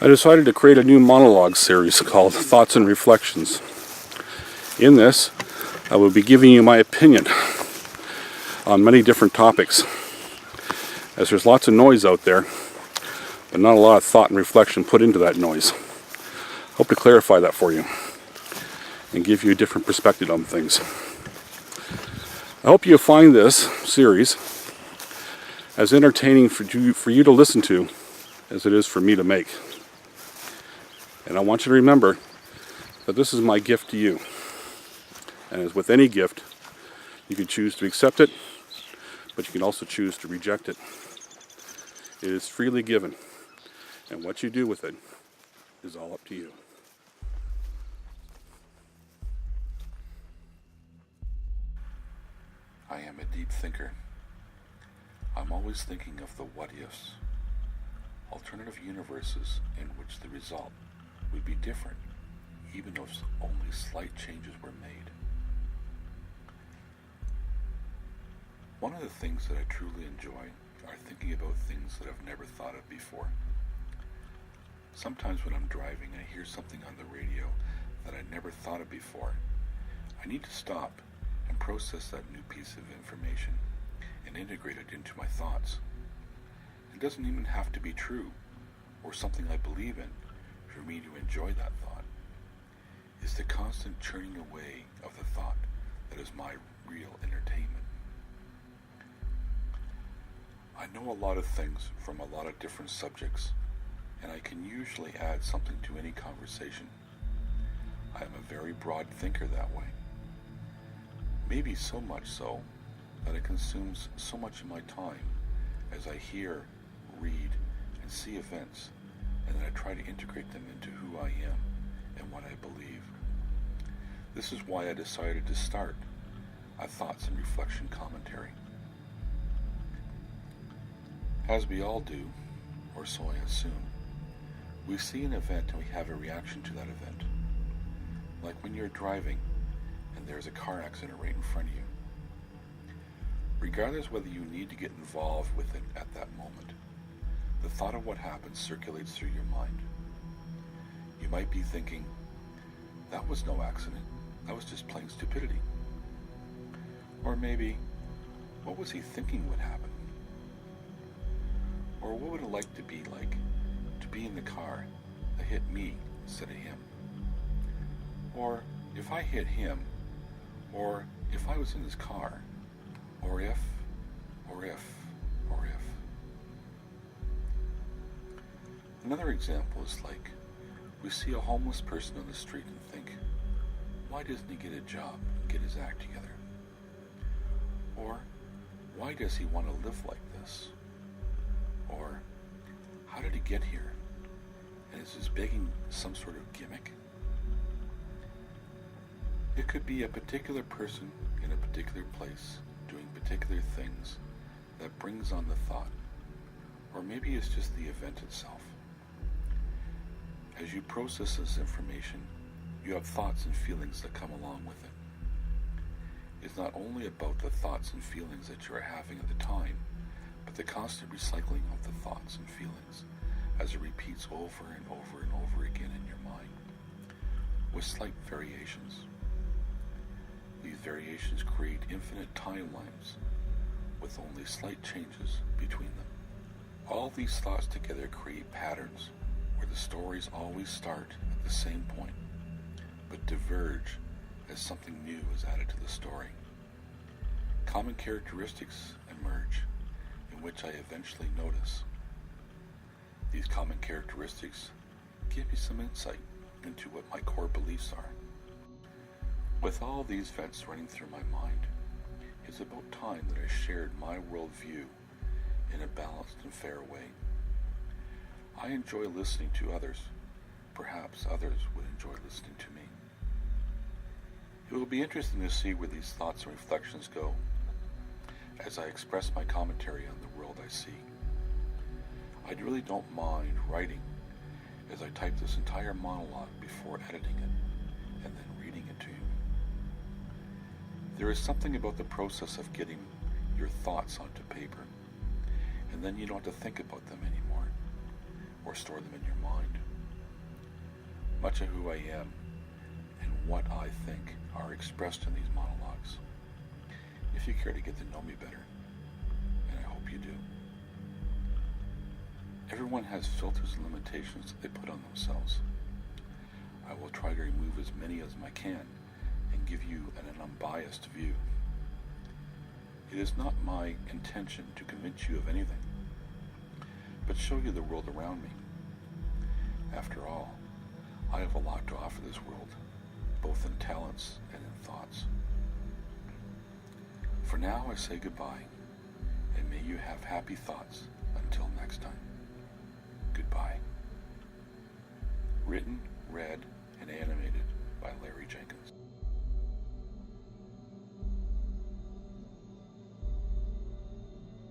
I decided to create a new monologue series called Thoughts and Reflections. In this, I will be giving you my opinion on many different topics, as there's lots of noise out there, but not a lot of thought and reflection put into that noise. Hope to clarify that for you and give you a different perspective on things. I hope you find this series as entertaining for you to listen to as it is for me to make. And I want you to remember that this is my gift to you. And as with any gift, you can choose to accept it, but you can also choose to reject it. It is freely given, and what you do with it is all up to you. I am a deep thinker. I'm always thinking of the what-ifs, alternative universes in which the result would be different, even if only slight changes were made. One of the things that I truly enjoy are thinking about things that I've never thought of before. Sometimes when I'm driving, I hear something on the radio that I never thought of before. I need to stop and process that new piece of information and integrate it into my thoughts. It doesn't even have to be true or something I believe in for me to enjoy that thought. It's the constant churning away of the thought that is my real entertainment. I know a lot of things from a lot of different subjects, and I can usually add something to any conversation. I am a very broad thinker that way. Maybe so much so that it consumes so much of my time as I hear, read, and see events, and then I try to integrate them into who I am and what I believe. This is why I decided to start a thoughts and reflection commentary. As we all do, or so I assume, we see an event and we have a reaction to that event. Like when you're driving and there's a car accident right in front of you. Regardless whether you need to get involved with it at that moment, the thought of what happened circulates through your mind. You might be thinking, that was no accident, that was just plain stupidity. Or maybe, what was he thinking would happen? Or what would it like to be in the car that hit me instead of him? Or if I hit him, or if I was in his car, or if. Another example is like, we see a homeless person on the street and think, why doesn't he get a job and get his act together? Or, why does he want to live like this? Or, how did he get here? And is his begging some sort of gimmick? It could be a particular person in a particular place doing particular things that brings on the thought. Or maybe it's just the event itself. As you process this information, you have thoughts and feelings that come along with it. It's not only about the thoughts and feelings that you are having at the time, but the constant recycling of the thoughts and feelings as it repeats over and over and over again in your mind, with slight variations. These variations create infinite timelines with only slight changes between them. All these thoughts together create patterns where the stories always start at the same point, but diverge as something new is added to the story. Common characteristics emerge, in which I eventually notice. These common characteristics give me some insight into what my core beliefs are. With all these events running through my mind, it's about time that I shared my worldview in a balanced and fair way. I enjoy listening to others. Perhaps others would enjoy listening to me. It will be interesting to see where these thoughts and reflections go as I express my commentary on the world I see. I really don't mind writing as I type this entire monologue before editing it and then reading it to you. There is something about the process of getting your thoughts onto paper, and then you don't have to think about them anymore. or store them in your mind. Much of who I am and what I think are expressed in these monologues. If you care to get to know me better, and I hope you do. Everyone has filters and limitations that they put on themselves. I will try to remove as many as I can and give you an unbiased view. It is not my intention to convince you of anything, but show you the world around me. After all, I have a lot to offer this world, both in talents and in thoughts. For now, I say goodbye, and may you have happy thoughts until next time. Goodbye. Written, read, and animated by Larry Jenkins.